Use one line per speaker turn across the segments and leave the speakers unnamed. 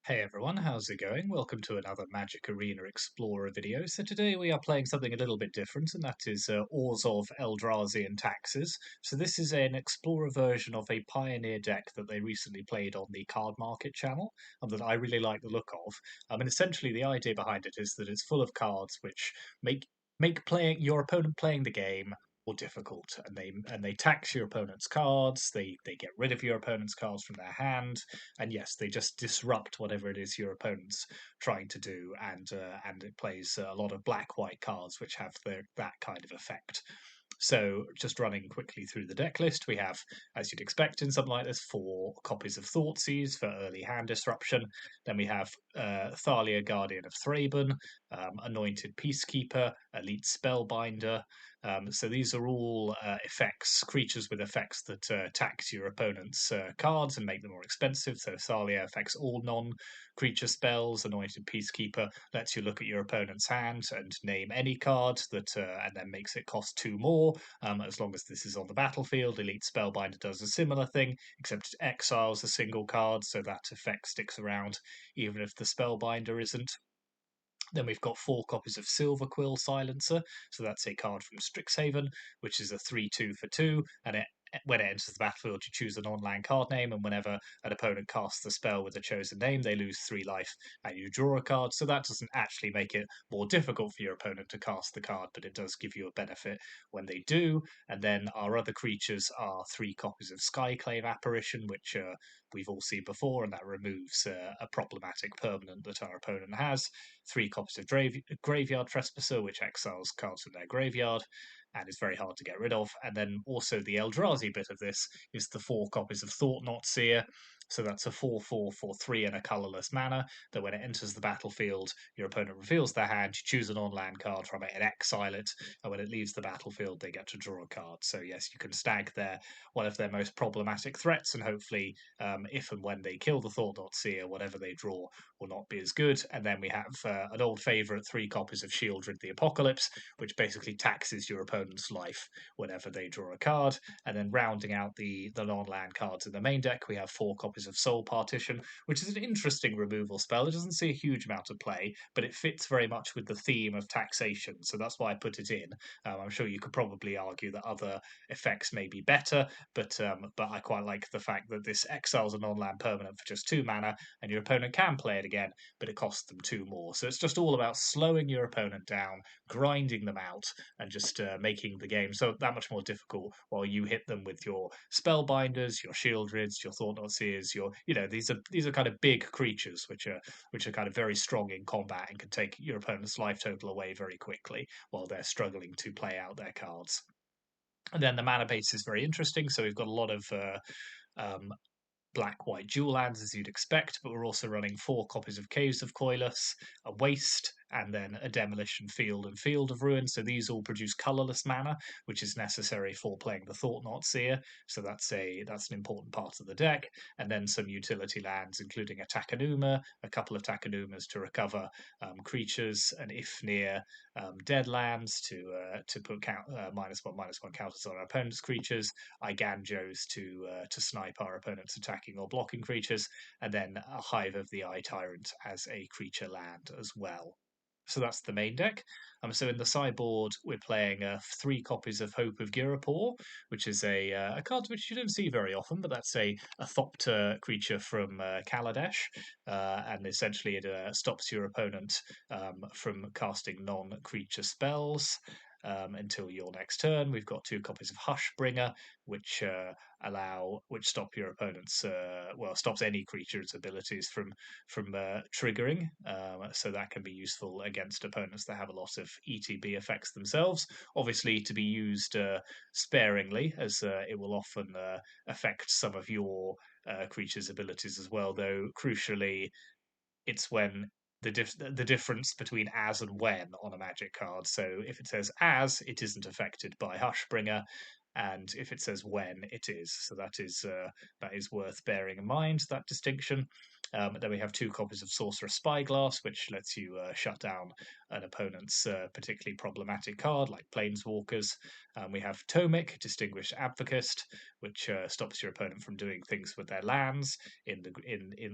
Hey everyone, how's it going? Welcome to another Magic Arena Explorer video. So today we are playing something a little bit different, and that is Ores of Eldrazi and Taxes. So this is an Explorer version of a Pioneer deck that they recently played on the Cardmarket channel, and that I really like the look of. And essentially the idea behind it is that it's full of cards which make playing your opponent playing the game more difficult, and they tax your opponent's cards. They get rid of your opponent's cards from their hand, and yes, they just disrupt whatever it is your opponent's trying to do, and it plays a lot of black-white cards which have that kind of effect. So, just running quickly through the deck list, we have, as you'd expect in something like this, 4 copies of Thoughtseize for early hand disruption. Then we have Thalia, Guardian of Thraben, Anointed Peacekeeper, Elite Spellbinder. So these are all effects, creatures with effects that tax your opponent's cards and make them more expensive. So Thalia affects all non-creature spells. Anointed Peacekeeper lets you look at your opponent's hand and name any card that, and then makes it cost 2 more. As long as this is on the battlefield. Elite Spellbinder does a similar thing, except it exiles a single card, so that effect sticks around even if the Spellbinder isn't. Then we've got 4 copies of Silverquill Silencer, so that's a card from Strixhaven, which is a 3/2 for 2, and when it enters the battlefield, you choose a non-land card name, and whenever an opponent casts the spell with a chosen name, they lose 3 life, and you draw a card. So that doesn't actually make it more difficult for your opponent to cast the card, but it does give you a benefit when they do. And then our other creatures are 3 copies of Skyclave Apparition, which we've all seen before, and that removes a problematic permanent that our opponent has. 3 copies of Graveyard Trespasser, which exiles cards from their graveyard and is very hard to get rid of. And then also the Eldrazi bit of this is the 4 copies of Thought-Knot Seer. So that's a 4/4 for 3 and a colorless mana that when it enters the battlefield, your opponent reveals their hand, you choose an on-land card from it and exile it, and when it leaves the battlefield, they get to draw a card. So yes, you can stag one of their most problematic threats, and hopefully, if and when they kill the Thought-Knot Seer, whatever they draw will not be as good. And then we have an old favorite, 3 copies of Shieldred the Apocalypse, which basically taxes your opponent's life whenever they draw a card. And then rounding out the non-land cards in the main deck, we have 4 copies of Soul Partition, which is an interesting removal spell. It doesn't see a huge amount of play, but it fits very much with the theme of taxation, so that's why I put it in. I'm sure you could probably argue that other effects may be better, but I quite like the fact that this exiles a non-land permanent for just 2 mana, and your opponent can play it again, but it costs them 2 more. So it's just all about slowing your opponent down, grinding them out, and just making the game so that much more difficult while you hit them with your Spellbinders, your Shieldrids, your Thought-Knot Seers, these are kind of big creatures which are kind of very strong in combat and can take your opponent's life total away very quickly while they're struggling to play out their cards. And then the mana base is very interesting. So we've got a lot of um, black-white dual lands as you'd expect, but we're also running 4 copies of Caves of Coilus, a Waste, and then a Demolition Field and Field of Ruin. So these all produce colorless mana, which is necessary for playing the Thought-Knot Seer. So that's an important part of the deck. And then some utility lands, including a Takenuma, a couple of Takenumas to recover creatures, and if near dead lands to put -1/-1 counters on our opponent's creatures, Iganjos to snipe our opponent's attacking or blocking creatures, and then a Hive of the Eye Tyrant as a creature land as well. So that's the main deck. So in the sideboard, we're playing 3 copies of Hope of Girapor, which is a card which you don't see very often, but that's a Thopter creature from Kaladesh, and essentially it stops your opponent from casting non-creature spells. Until your next turn. We've got 2 copies of Hushbringer, which which stop your opponent's stops any creature's abilities from triggering. So that can be useful against opponents that have a lot of ETB effects themselves. Obviously, to be used sparingly, as it will often affect some of your creature's abilities as well. Though crucially, it's when the difference between as and when on a magic card. So if it says as, it isn't affected by Hushbringer, and if it says when, it is. So that is worth bearing in mind, that distinction. Then we have 2 copies of Sorcerer Spyglass, which lets you shut down an opponent's particularly problematic card, like Planeswalkers. We have Tomic, Distinguished Advocist, which stops your opponent from doing things with their lands in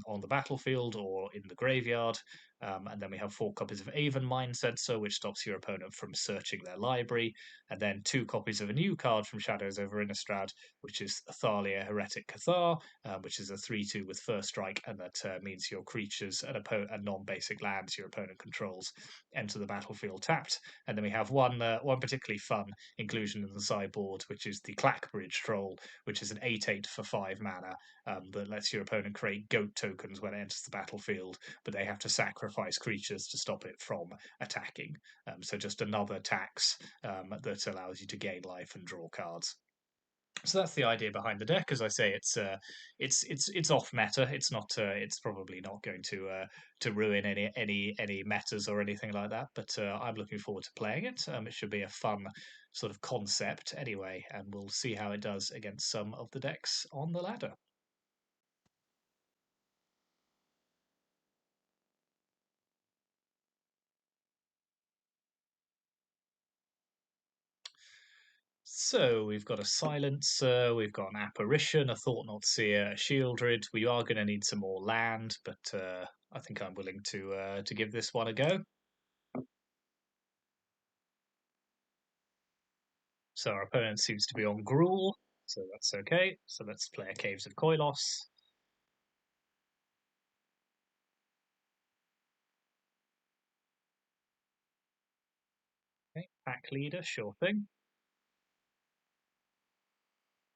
on the battlefield or in the graveyard. And then we have 4 copies of Aven Mindsetzer, which stops your opponent from searching their library. And then 2 copies of a new card from Shadows over Innistrad, which is Thalia Heretic Cathar, which is a 3/2 with first strike, and that means your creatures and non-basic lands your opponent controls enter the battlefield tapped. And then we have one particularly fun inclusion in the sideboard, which is the Clackbridge Troll, which is an 8/8 for 5 mana that lets your opponent create goat tokens when it enters the battlefield, but they have to sacrifice creatures to stop it from attacking. So just another tax that allows you to gain life and draw cards. So that's the idea behind the deck. As I say, it's off meta. It's not. It's probably not going to ruin any metas or anything like that. But I'm looking forward to playing it. It should be a fun sort of concept anyway, and we'll see how it does against some of the decks on the ladder. So we've got a Silencer, we've got an Apparition, a Thought-Knot Seer, a Shieldred. We are going to need some more land, but I think I'm willing to give this one a go. So our opponent seems to be on Gruul, so that's okay. So let's play a Caves of Koilos. Okay, pack leader, sure thing.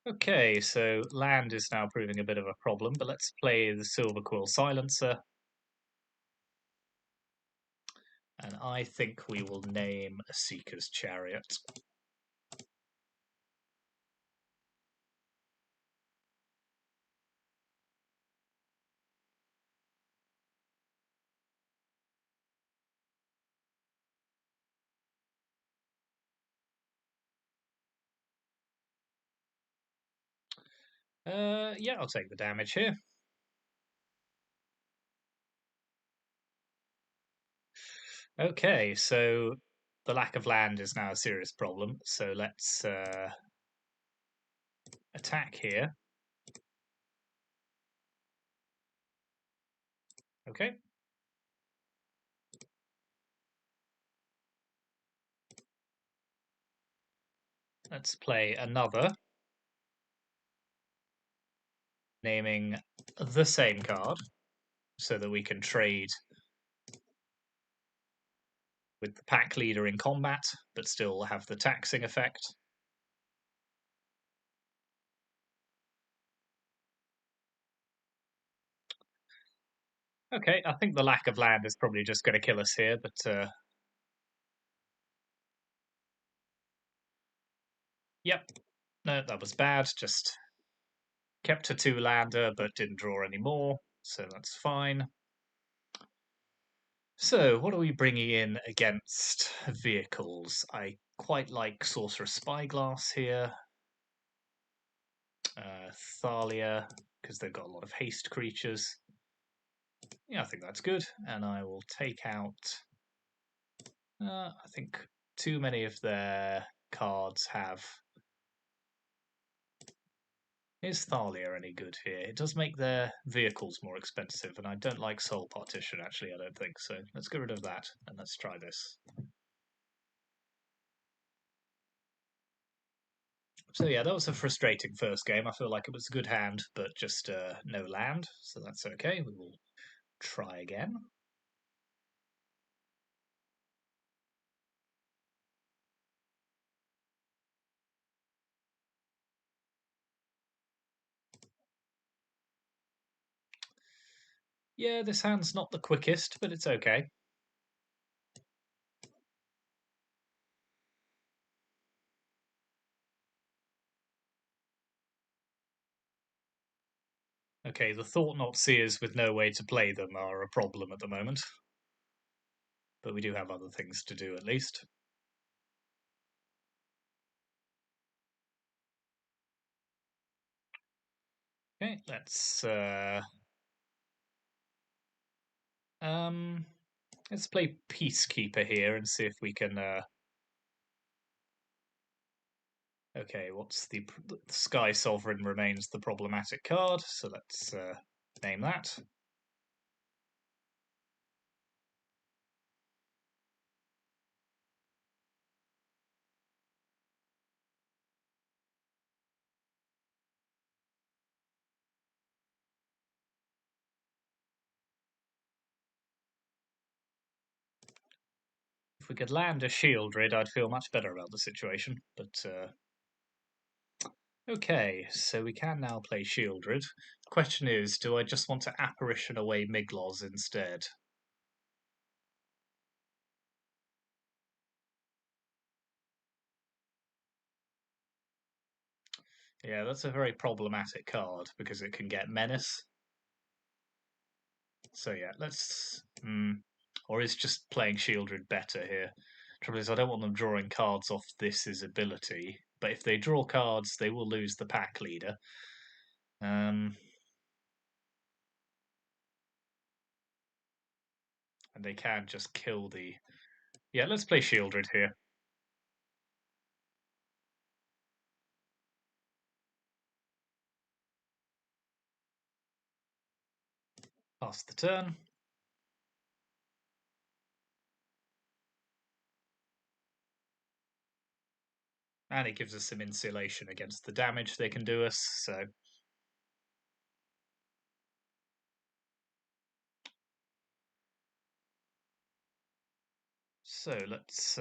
Okay, so land is now proving a bit of a problem, but let's play the Silver Quill Silencer. And I think we will name a Seeker's Chariot. Yeah, I'll take the damage here. Okay, so the lack of land is now a serious problem. So let's attack here. Okay. Let's play another, naming the same card so that we can trade with the pack leader in combat, but still have the taxing effect. Okay, I think the lack of land is probably just going to kill us here, but yep, no, that was bad. Just kept a 2-lander, but didn't draw any more, so that's fine. So, what are we bringing in against vehicles? I quite like Sorcerer Spyglass here. Thalia, because they've got a lot of haste creatures. Yeah, I think that's good. And I will take out... I think too many of their cards have... Is Thalia any good here? It does make their vehicles more expensive, and I don't like Soul Partition, actually, I don't think. So let's get rid of that, and let's try this. So yeah, that was a frustrating first game. I feel like it was a good hand, but just no land, so that's okay. We will try again. Yeah, this hand's not the quickest, but it's okay. Okay, the Thought-Knot Seers with no way to play them are a problem at the moment. But we do have other things to do, at least. Okay, let's Let's play Peacekeeper here and see if we can. Okay, what's the Sky Sovereign remains the problematic card, so let's name that. If we could land a Shieldred, I'd feel much better about the situation. But okay, so we can now play Shieldred. Question is, do I just want to Apparition away Miglos instead? Yeah, that's a very problematic card because it can get Menace. So yeah, let's. Or is just playing Shieldred better here? Trouble is, I don't want them drawing cards off this ability. But if they draw cards, they will lose the pack leader. And they can just kill the. Yeah, let's play Shieldred here. Pass the turn. And it gives us some insulation against the damage they can do us, so let's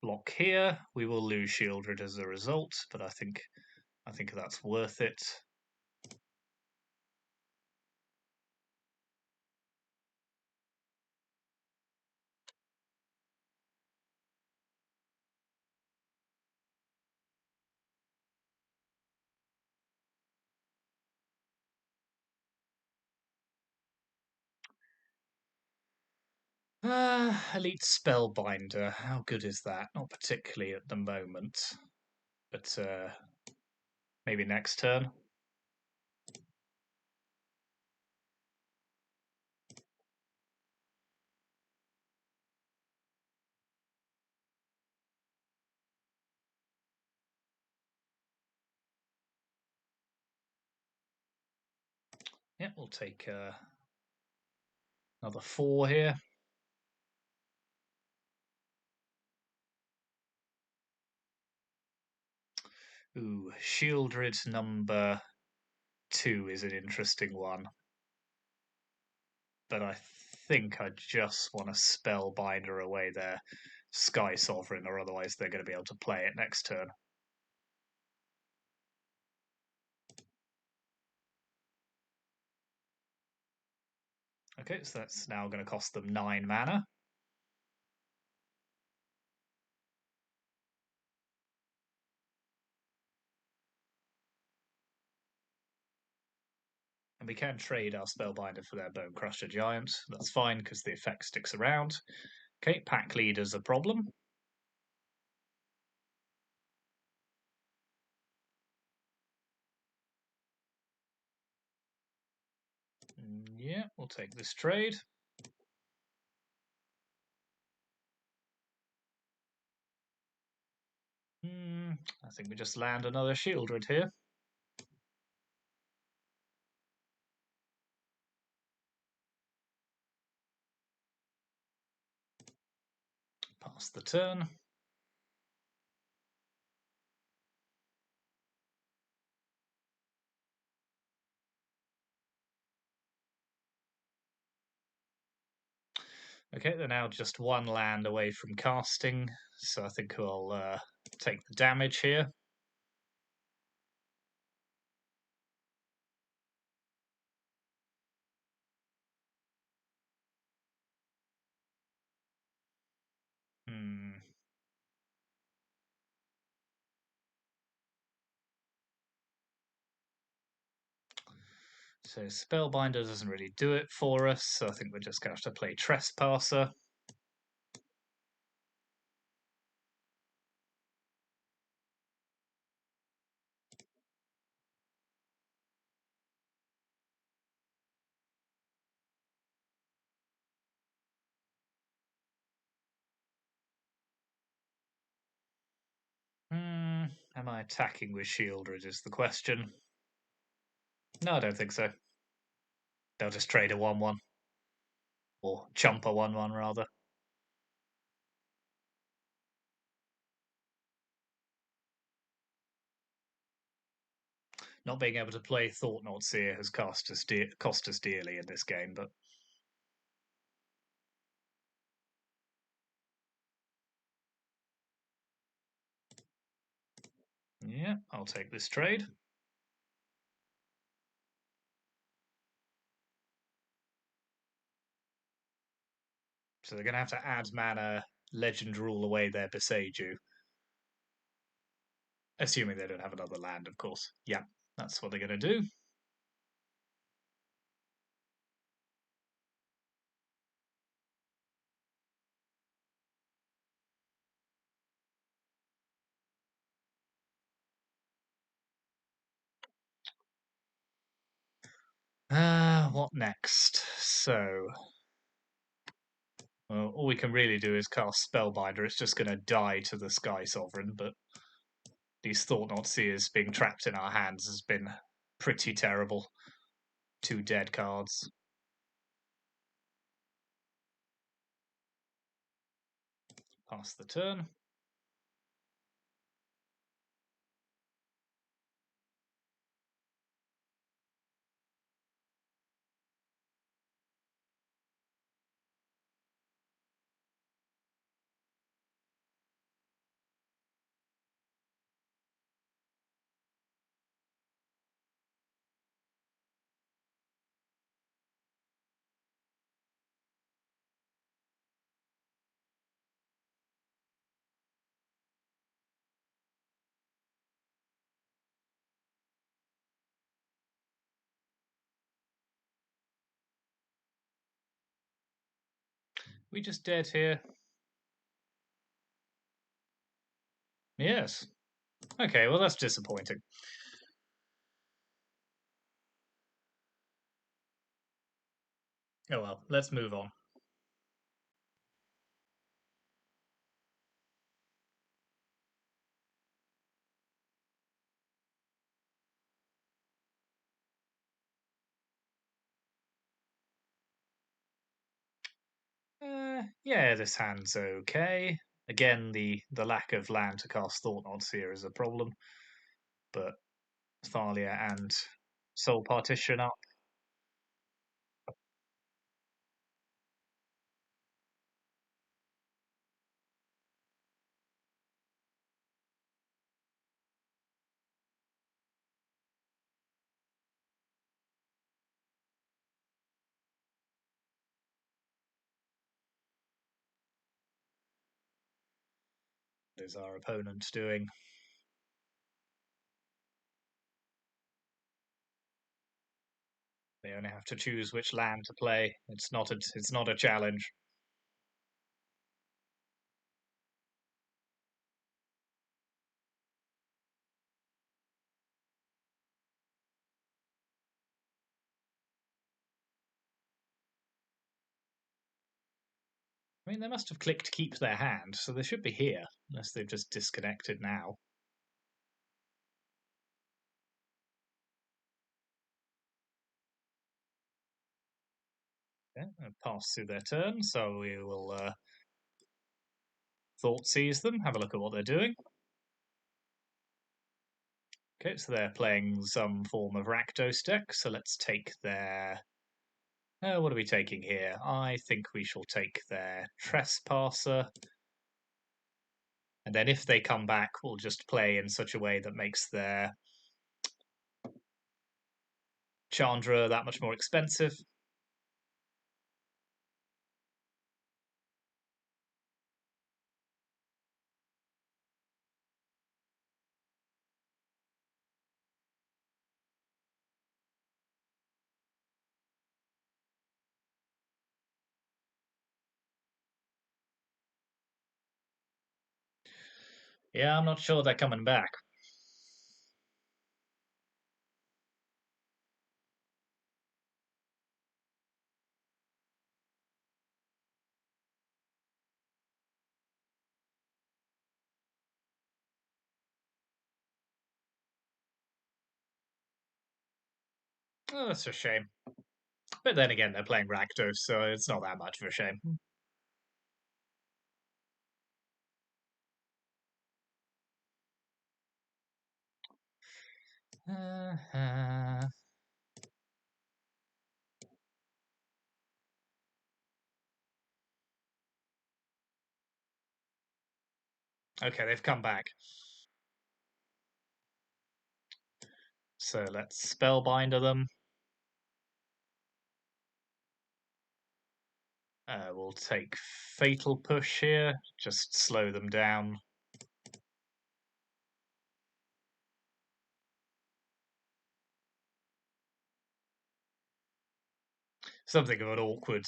block here. We will lose Shieldred as a result, but I think that's worth it. Elite Spellbinder. How good is that? Not particularly at the moment, but maybe next turn. Yeah, we'll take another 4 here. Ooh, Shieldred number 2 is an interesting one. But I think I just want to Spellbinder away their Sky Sovereign, or otherwise they're going to be able to play it next turn. Okay, so that's now going to cost them 9 mana. And we can trade our Spellbinder for their Bone Crusher Giant. That's fine because the effect sticks around. Okay, pack leader's a problem. Yeah, we'll take this trade. I think we just land another Shieldred here. Pass the turn. Okay, they're now just 1 land away from casting, so I think we'll take the damage here. So Spellbinder doesn't really do it for us, so I think we're just going to have to play Trespasser. Am I attacking with Shieldred is the question. No, I don't think so. They'll just trade a 1-1. Or chump a 1-1, rather. Not being able to play Thought-Knot Seer has cost us dearly in this game, but... Yeah, I'll take this trade. So they're going to have to add mana, Legend Rule away their Beseiju. Assuming they don't have another land, of course. Yeah, that's what they're going to do. What next? So, well, all we can really do is cast Spellbinder. It's just going to die to the Sky Sovereign, but these Thought-Knot Seers being trapped in our hands has been pretty terrible. 2 dead cards. Pass the turn. We just dead here. Yes. Okay, well, that's disappointing. Oh well, let's move on. Yeah, this hand's okay. Again, the lack of land to cast Thought-Knots here is a problem, but Thalia and Soul Partition up. What is our opponent doing? They only have to choose which land to play. It's not a challenge. I mean, they must have clicked keep their hand, so they should be here, unless they've just disconnected now. Yeah, pass through their turn, so we will Thought Seize them, have a look at what they're doing. Okay, so they're playing some form of Rakdos deck, so let's take their... what are we taking here? I think we shall take their Trespasser. And then if they come back, we'll just play in such a way that makes their Chandra that much more expensive. Yeah, I'm not sure they're coming back. Oh, that's a shame. But then again, they're playing Rakdos, so it's not that much of a shame. Okay, they've come back. So let's Spellbinder them. We'll take Fatal Push here, just slow them down. Something of an awkward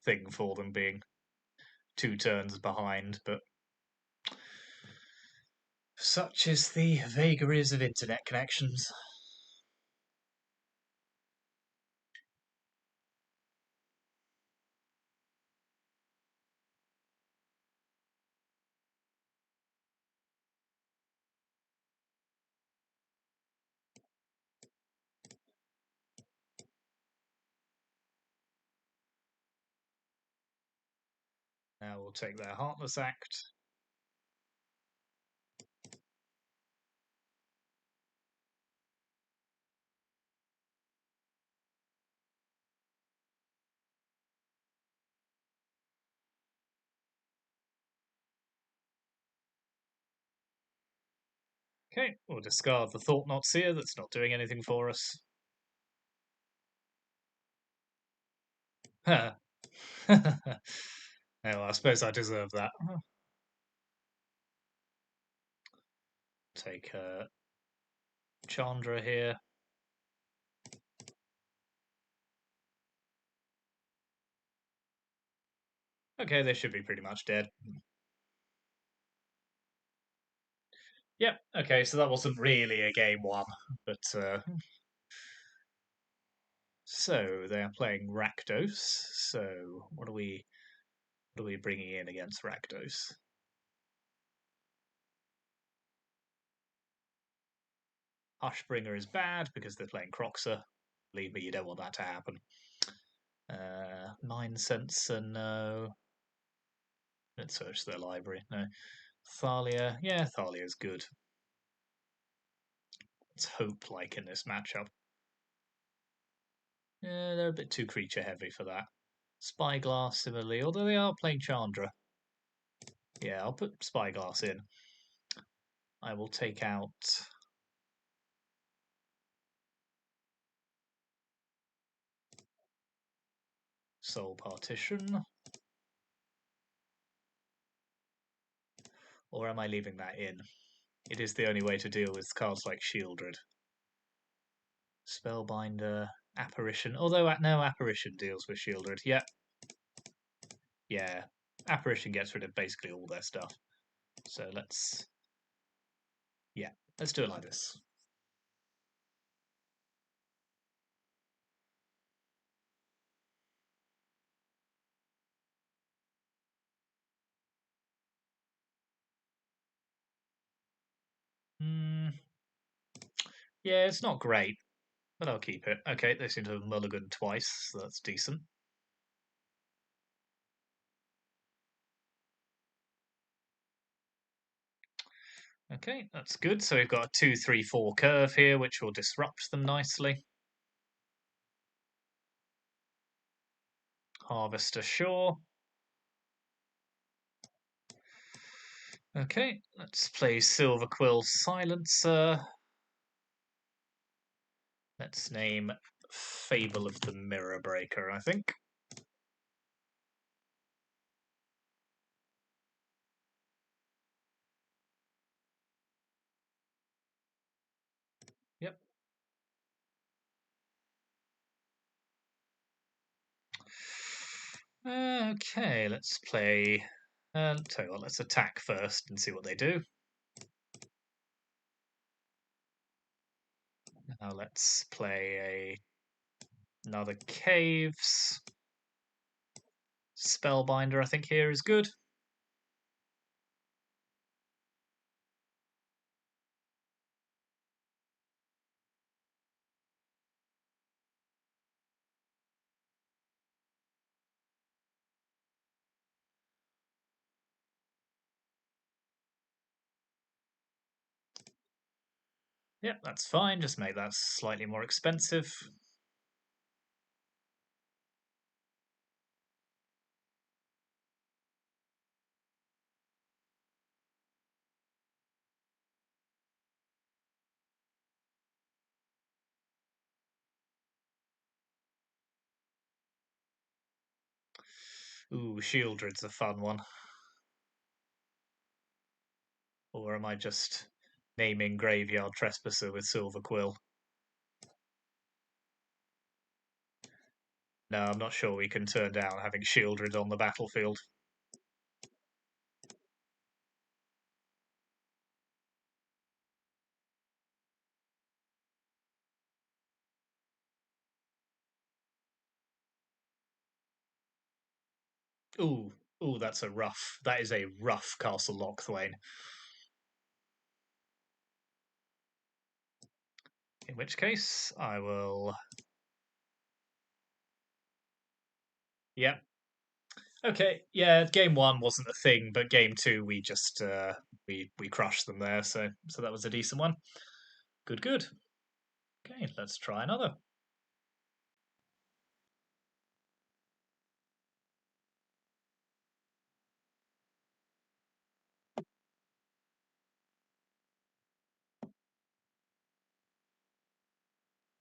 thing for them being 2 turns behind, but such is the vagaries of internet connections. Now we'll take their Heartless Act. Okay, we'll discard the Thought-Knot Seer that's not doing anything for us. oh, well, I suppose I deserve that. Take Chandra here. Okay, they should be pretty much dead. Yep, okay, so that wasn't really a game one, but so they are playing Rakdos. So what are we bringing in against Rakdos? Hushbringer is bad because they're playing Croxer. Believe me, you don't want that to happen. Mind Sensor, no. Let's search their library. No. Thalia, yeah, Thalia's good. Let's hope, like in this matchup. Yeah, they're a bit too creature heavy for that. Spyglass, similarly, although they are playing Chandra. Yeah, I'll put Spyglass in. I will take out Soul Partition. Or am I leaving that in? It is the only way to deal with cards like Shieldred. Spellbinder, Apparition. Although no, Apparition deals with Shieldred. Yep. Yeah. Apparition gets rid of basically all their stuff. So let's do it like this. Yeah, it's not great, but I'll keep it. Okay, they seem to have mulliganed twice, so that's decent. Okay, that's good. So we've got a 2-3-4 curve here, which will disrupt them nicely. Harvester Shore. Okay, let's play Silver Quill Silencer. Let's name Fable of the Mirror Breaker, I think. Yep. Okay, let's play. Tell you what, let's attack first and see what they do. Now let's play another Caves. Spellbinder, I think, here is good. Yep, that's fine. Just make that slightly more expensive. Ooh, Shieldred's a fun one. Or am I just naming Graveyard Trespasser with Silver Quill? No, I'm not sure we can turn down having Shieldred on the battlefield. Ooh, ooh, that is a rough Castle Lochthwain. In which case, I will. Yep. Okay. Yeah. Game one wasn't a thing, but game two we just we crushed them there. So that was a decent one. Good. Good. Okay. Let's try another.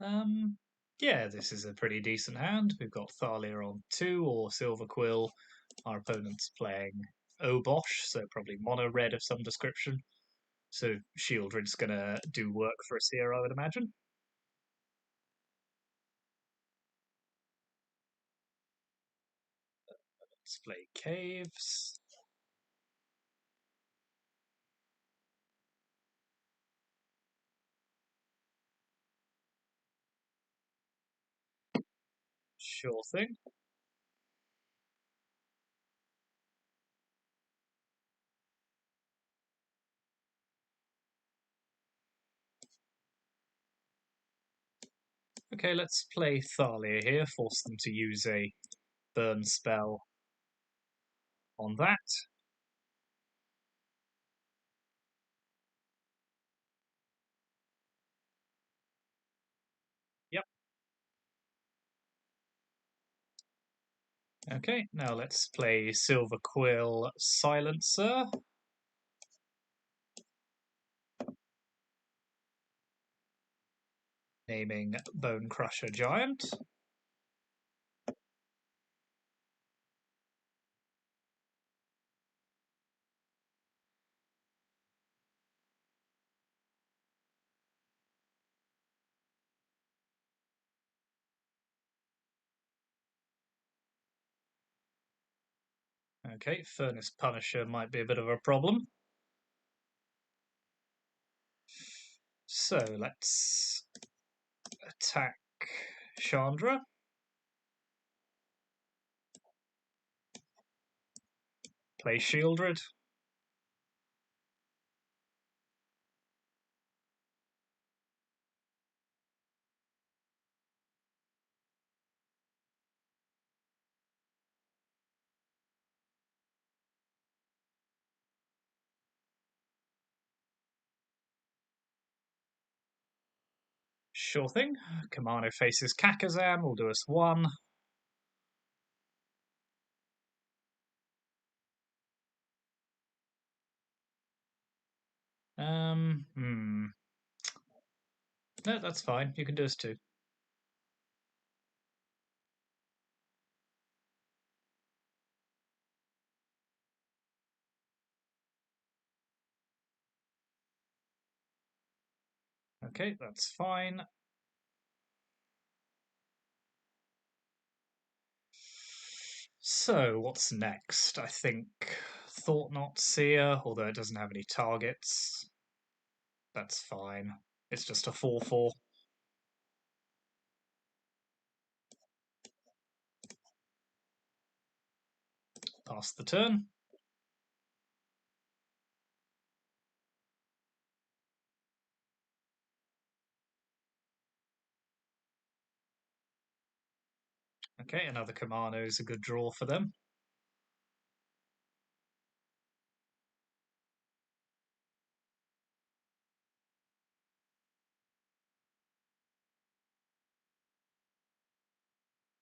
Um. Yeah, this is a pretty decent hand. We've got Thalia on 2 or Silver Quill. Our opponent's playing Obosh, so probably mono red of some description. So Shieldred's gonna do work for a Seer, I would imagine. Let's play Caves. Sure thing. Okay, let's play Thalia here, force them to use a burn spell on that. Yep. Okay, now let's play Silver Quill Silencer, naming Bone Crusher Giant. Okay, Furnace Punisher might be a bit of a problem. So let's attack Chandra. Play Shieldred. Sure thing. Kamano faces Kakazam, will do us 1. Hmm. No, that's fine. You can do us 2. Okay, that's fine. So, what's next? I think Thought Not Seer, although it doesn't have any targets. That's fine. It's just a 4/4. Pass the turn. Okay, another Kamano is a good draw for them.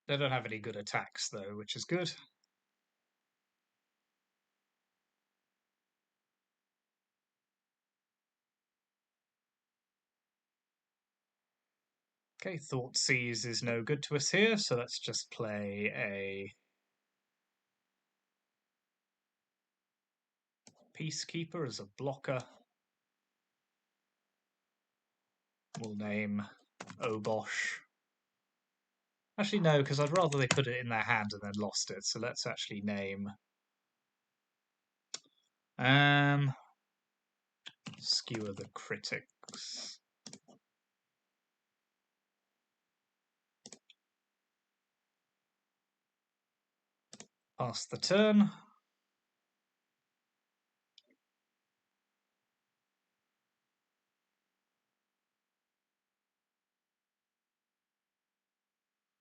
They don't have any good attacks, though, which is good. Okay, Thoughtseize is no good to us here, so let's just play a Peacekeeper as a blocker. We'll name Obosh. Actually, no, because I'd rather they put it in their hand and then lost it. So let's actually name Skewer the Critics. Pass the turn.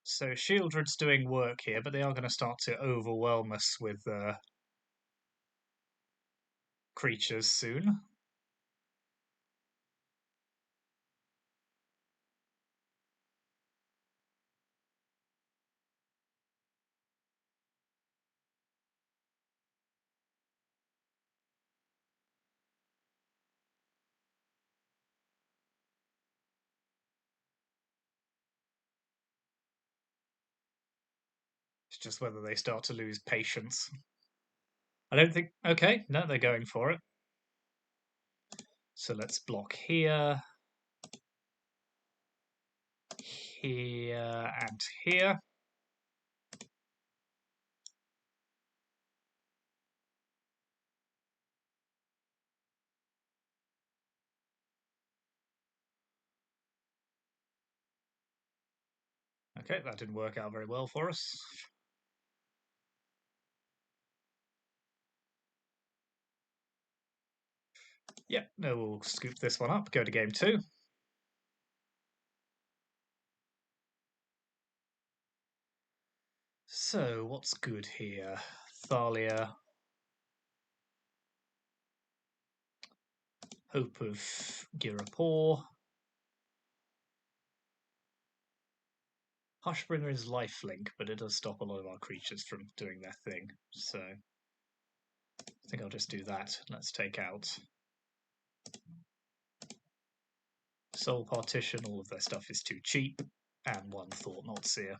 So Shieldred's doing work here, but they are going to start to overwhelm us with creatures soon. It's just whether they start to lose patience. I don't think... Okay, no, they're going for it. So let's block here, here, and here. Okay, that didn't work out very well for us. Yeah, no, we'll scoop this one up, go to game 2. So, what's good here? Thalia. Hope of Girapor. Hushbringer is lifelink, but it does stop a lot of our creatures from doing their thing. So, I think I'll just do that. Let's take out Soul Partition. All of their stuff is too cheap. And one Thought-Knot Seer.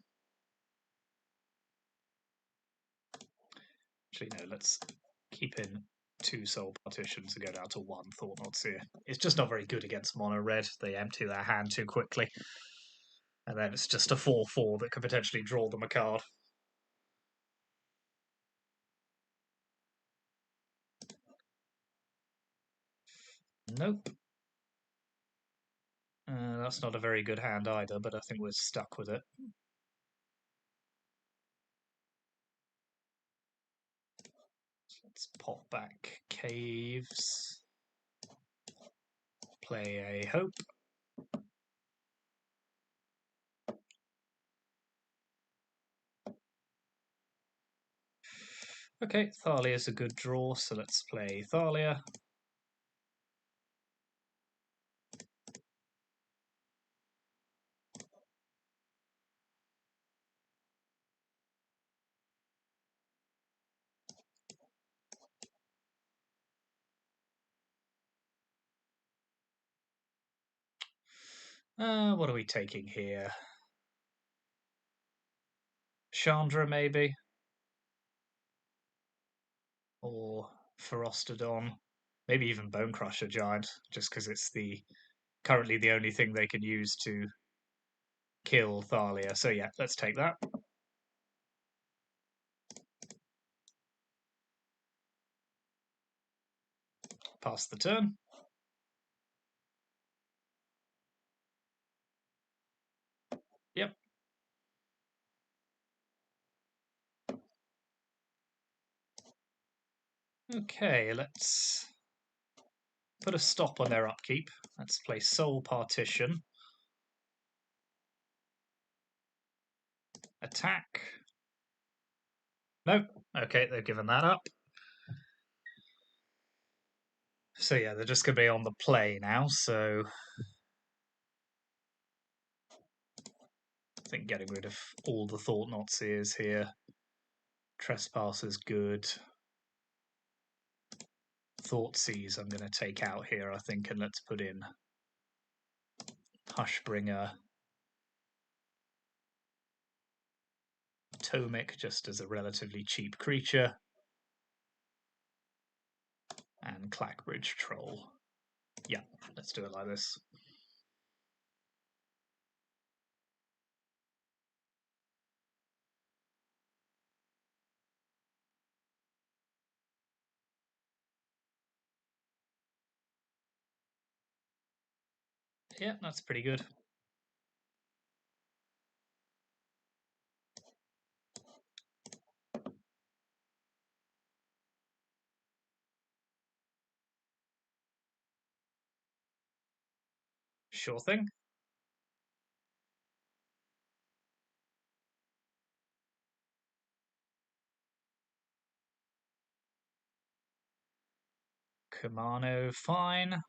Actually, no, let's keep in 2 Soul Partitions and go down to 1 Thought-Knot Seer. It's just not very good against mono red. They empty their hand too quickly. And then it's just a 4/4 that could potentially draw them a card. Nope. That's not a very good hand either, but I think we're stuck with it. So let's pop back Caves. Play a Hope. Okay, Thalia's a good draw, so let's play Thalia. What are we taking here? Chandra, maybe? Or Ferostodon? Maybe even Bone Crusher Giant, just because it's currently the only thing they can use to kill Thalia. So yeah, let's take that. Pass the turn. Yep. Okay, let's put a stop on their upkeep. Let's play Soul Partition. Attack. Nope. Okay, they've given that up. So yeah, they're just going to be on the play now, so... I think getting rid of all the Thought Knot Seers here. Trespasser's good. Thoughtseize I'm going to take out here, I think, and let's put in Hushbringer, Tomic, just as a relatively cheap creature, and Clackbridge Troll. Yeah, let's do it like this. Yeah, that's pretty good. Sure thing. Kamano, fine.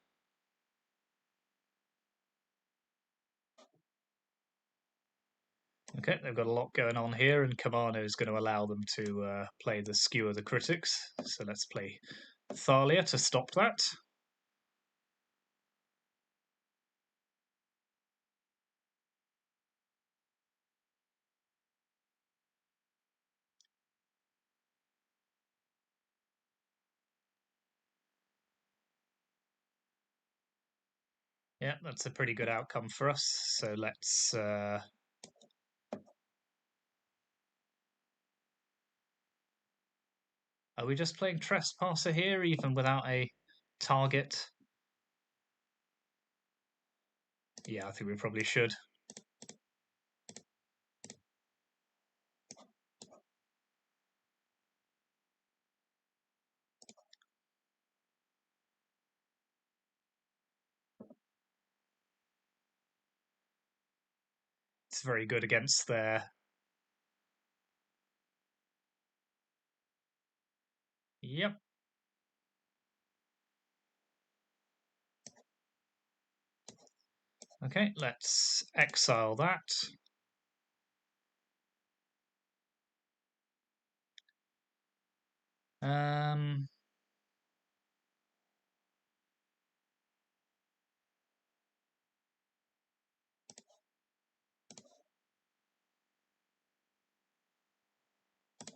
Okay, they've got a lot going on here, and Kamano is going to allow them to play the Skewer the Critics. So let's play Thalia to stop that. Yeah, that's a pretty good outcome for us. So let's... Are we just playing Trespasser here, even without a target? Yeah, I think we probably should. It's very good against their... Yep. Okay, let's exile that. Um,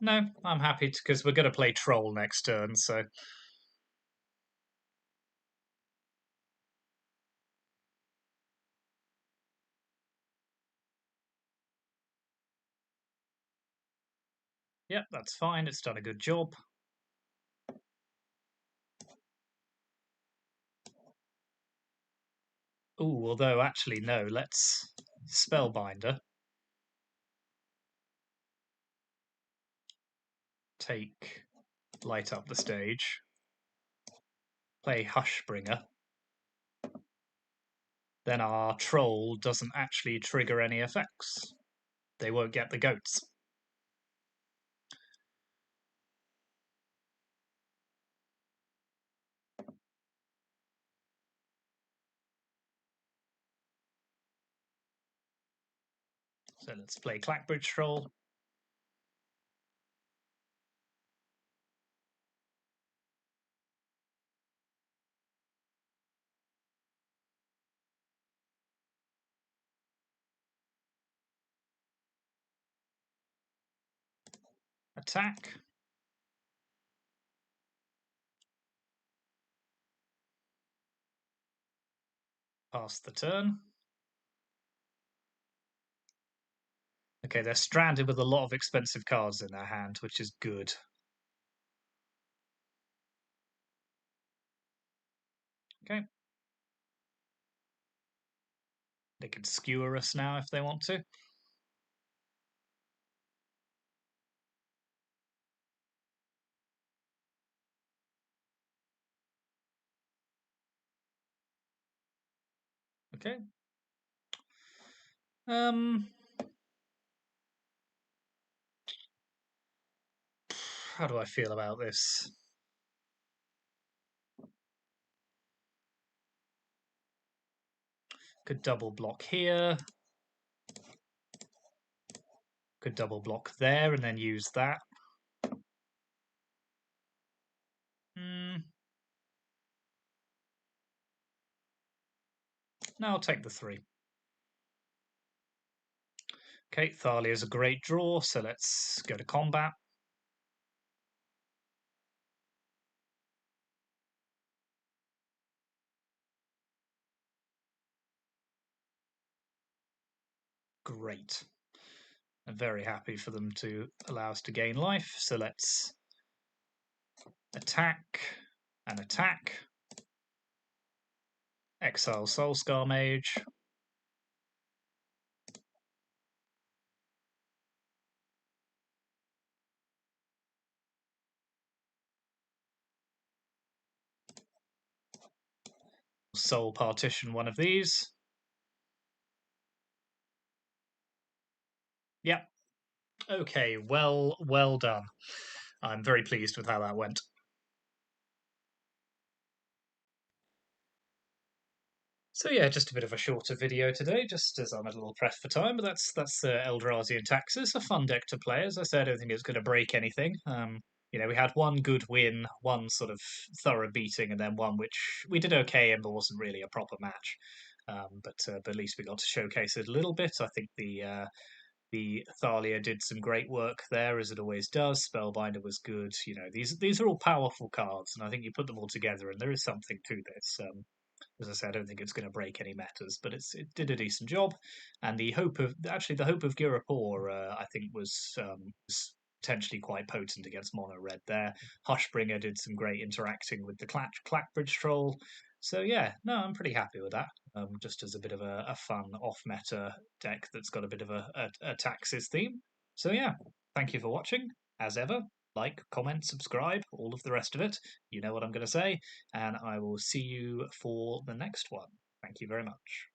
no, I'm happy because we're going to play Troll next turn, so... Yep, that's fine. It's done a good job. Ooh, although actually no, let's Spellbinder. Take Light Up the Stage. Play Hushbringer. Then our Troll doesn't actually trigger any effects. They won't get the goats. So let's play Clackbridge Troll. Attack. Pass the turn. Okay, they're stranded with a lot of expensive cards in their hand, which is good. Okay. They can skewer us now if they want to. Okay. How do I feel about this? Could double block here. Could double block there and then use that. No, I'll take the 3. Okay, Thalia is a great draw, so let's go to combat. Great. I'm very happy for them to allow us to gain life, so let's attack and attack. Exile Soulscar Mage. Soul Partition one of these. Yep. Okay, well done. I'm very pleased with how that went. So yeah, just a bit of a shorter video today, just as I'm a little pressed for time. But that's Eldrazi and Taxes, a fun deck to play. As I said, I don't think it's going to break anything. We had one good win, one sort of thorough beating, and then one which we did okay and wasn't really a proper match. But at least we got to showcase it a little bit. I think the Thalia did some great work there, as it always does. Spellbinder was good. These are all powerful cards, and I think you put them all together, and there is something to this. As I said, I don't think it's going to break any matters, but it did a decent job. And the hope of Girapur, I think, was potentially quite potent against mono red there. Hushbringer did some great interacting with the Clackbridge troll. So yeah, no, I'm pretty happy with that. Just as a bit of a fun off meta deck that's got a bit of a taxes theme. So yeah, thank you for watching. As ever, like, comment, subscribe, all of the rest of it. You know what I'm going to say, and I will see you for the next one. Thank you very much.